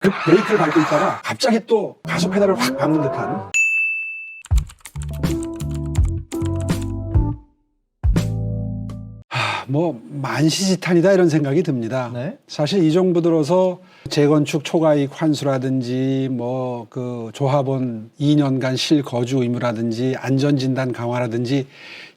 급 브레이크를 밟고 있다가 갑자기 또 가속 페달을 확 밟는 듯한 뭐 만시지탄이다 이런 생각이 듭니다. 네. 사실 이 정부 들어서 재건축 초과이익 환수라든지 뭐 그 조합원 2년간 실거주 의무라든지 안전진단 강화라든지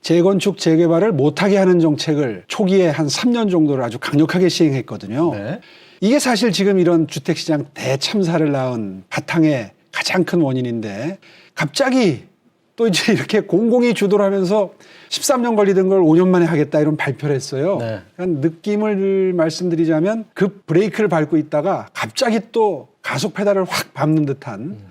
재건축 재개발을 못하게 하는 정책을 초기에 한 3년 정도를 아주 강력하게 시행했거든요. 네. 이게 사실 지금 이런 주택시장 대참사를 낳은 바탕의 가장 큰 원인인데 갑자기 또 이제 이렇게 공공이 주도를 하면서 13년 걸리던 걸 5년 만에 하겠다 이런 발표를 했어요. 네. 그러니까 느낌을 말씀드리자면 급 브레이크를 밟고 있다가 갑자기 또 가속 페달을 확 밟는 듯한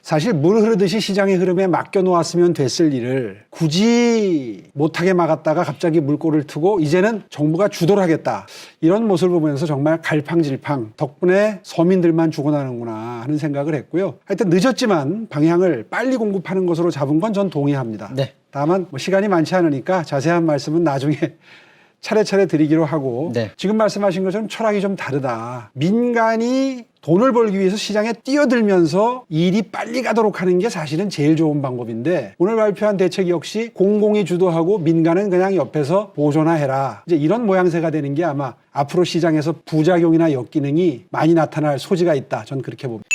사실 물 흐르듯이 시장의 흐름에 맡겨놓았으면 됐을 일을 굳이 못하게 막았다가 갑자기 물꼬를 트고 이제는 정부가 주도를 하겠다. 이런 모습을 보면서 정말 갈팡질팡 덕분에 서민들만 죽어나는구나 하는 생각을 했고요. 하여튼 늦었지만 방향을 빨리 공급하는 것으로 잡은 건 전 동의합니다. 네. 다만 뭐 시간이 많지 않으니까 자세한 말씀은 나중에 차례차례 드리기로 하고 네. 지금 말씀하신 것처럼 철학이 좀 다르다. 민간이 돈을 벌기 위해서 시장에 뛰어들면서 일이 빨리 가도록 하는 게 사실은 제일 좋은 방법인데 오늘 발표한 대책 역시 공공이 주도하고 민간은 그냥 옆에서 보조나 해라. 이제 이런 모양새가 되는 게 아마 앞으로 시장에서 부작용이나 역기능이 많이 나타날 소지가 있다. 전 그렇게 봅니다.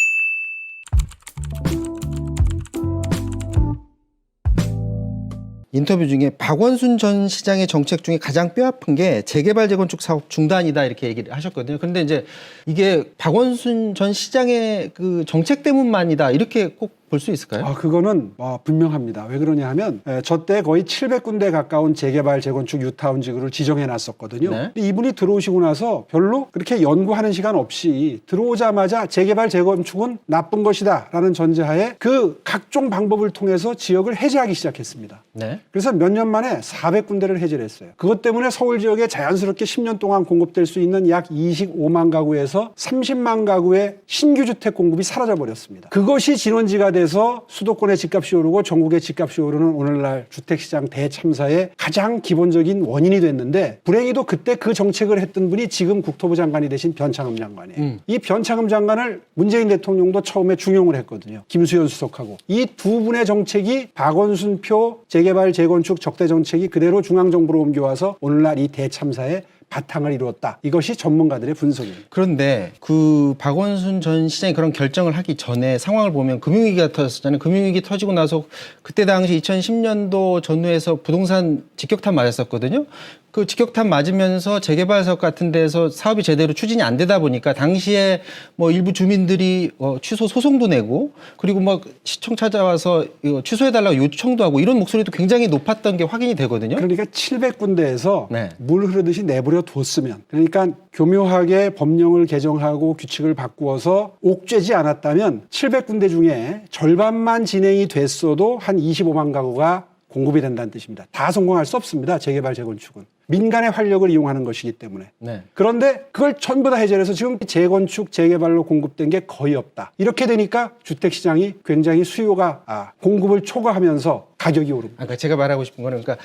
인터뷰 중에 박원순 전 시장의 정책 중에 가장 뼈아픈 게 재개발 재건축 사업 중단이다 이렇게 얘기를 하셨거든요. 그런데 이제 이게 박원순 전 시장의 그 정책 때문만이다 이렇게 꼭 볼 수 있을까요? 그거는 분명합니다. 왜 그러냐 하면 저 때 거의 700군데 가까운 재개발 재건축 유타운 지구를 지정해 놨었거든요. 네. 근데 이분이 들어오시고 나서 별로 그렇게 연구하는 시간 없이 들어오자마자 재개발 재건축은 나쁜 것이다 라는 전제하에 그 각종 방법을 통해서 지역을 해제하기 시작했습니다. 네. 그래서 몇 년 만에 400군데를 해제를 했어요. 그것 때문에 서울 지역에 자연스럽게 10년 동안 공급될 수 있는 약 25만 가구에서 30만 가구의 신규 주택 공급이 사라져 버렸습니다. 그것이 진원지가 돼서 수도권의 집값이 오르고 전국의 집값이 오르는 오늘날 주택시장 대참사의 가장 기본적인 원인이 됐는데 불행히도 그때 그 정책을 했던 분이 지금 국토부 장관이 되신 변창흠 장관이에요. 이 변창흠 장관을 문재인 대통령도 처음에 중용을 했거든요. 김수현 수석하고. 이 두 분의 정책이 박원순표 재개발 재건축 적대 정책이 그대로 중앙정부로 옮겨와서 오늘날 이 대참사의 바탕을 이루었다. 이것이 전문가들의 분석입니다. 그런데 그 박원순 전 시장이 그런 결정을 하기 전에 상황을 보면 금융위기가 터졌잖아요. 금융위기 터지고 나서 그때 당시 2010년도 전후에서 부동산 직격탄 맞았었거든요. 그 직격탄 맞으면서 재개발 사업 같은 데서 사업이 제대로 추진이 안 되다 보니까 당시에 뭐 일부 주민들이 취소 소송도 내고 그리고 막 시청 찾아와서 이거 취소해달라고 요청도 하고 이런 목소리도 굉장히 높았던 게 확인이 되거든요. 그러니까 700군데에서 네. 물 흐르듯이 내버려 뒀으면 그러니까 교묘하게 법령을 개정하고 규칙을 바꾸어서 옥죄지 않았다면 700군데 중에 절반만 진행이 됐어도 한 25만 가구가 공급이 된다는 뜻입니다. 다 성공할 수 없습니다. 재개발 재건축은. 민간의 활력을 이용하는 것이기 때문에. 네. 그런데 그걸 전부 다 해제를 해서 지금 재건축, 재개발로 공급된 게 거의 없다. 이렇게 되니까 주택시장이 굉장히 수요가 공급을 초과하면서 가격이 오릅니다. 그러니까 제가 말하고 싶은 거는 그러니까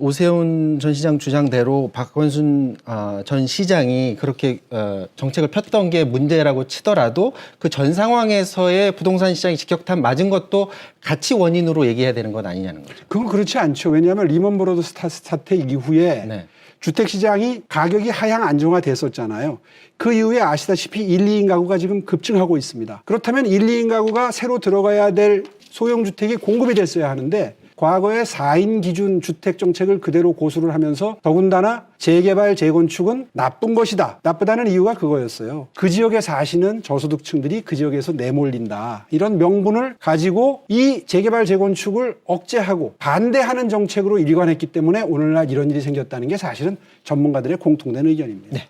오세훈 전 시장 주장대로 박원순 전 시장이 그렇게 정책을 폈던 게 문제라고 치더라도 그 전 상황에서의 부동산 시장이 직격탄 맞은 것도 같이 원인으로 얘기해야 되는 건 아니냐는 거죠. 그건 그렇지 않죠. 왜냐하면 리먼 브러더스 사태 이후에 네. 주택시장이 가격이 하향 안정화됐었잖아요. 그 이후에 아시다시피 1, 2인 가구가 지금 급증하고 있습니다. 그렇다면 1, 2인 가구가 새로 들어가야 될 소형주택이 공급이 됐어야 하는데 과거의 4인 기준 주택 정책을 그대로 고수를 하면서 더군다나 재개발 재건축은 나쁜 것이다. 나쁘다는 이유가 그거였어요. 그 지역에 사시는 저소득층들이 그 지역에서 내몰린다. 이런 명분을 가지고 이 재개발 재건축을 억제하고 반대하는 정책으로 일관했기 때문에 오늘날 이런 일이 생겼다는 게 사실은 전문가들의 공통된 의견입니다. 네.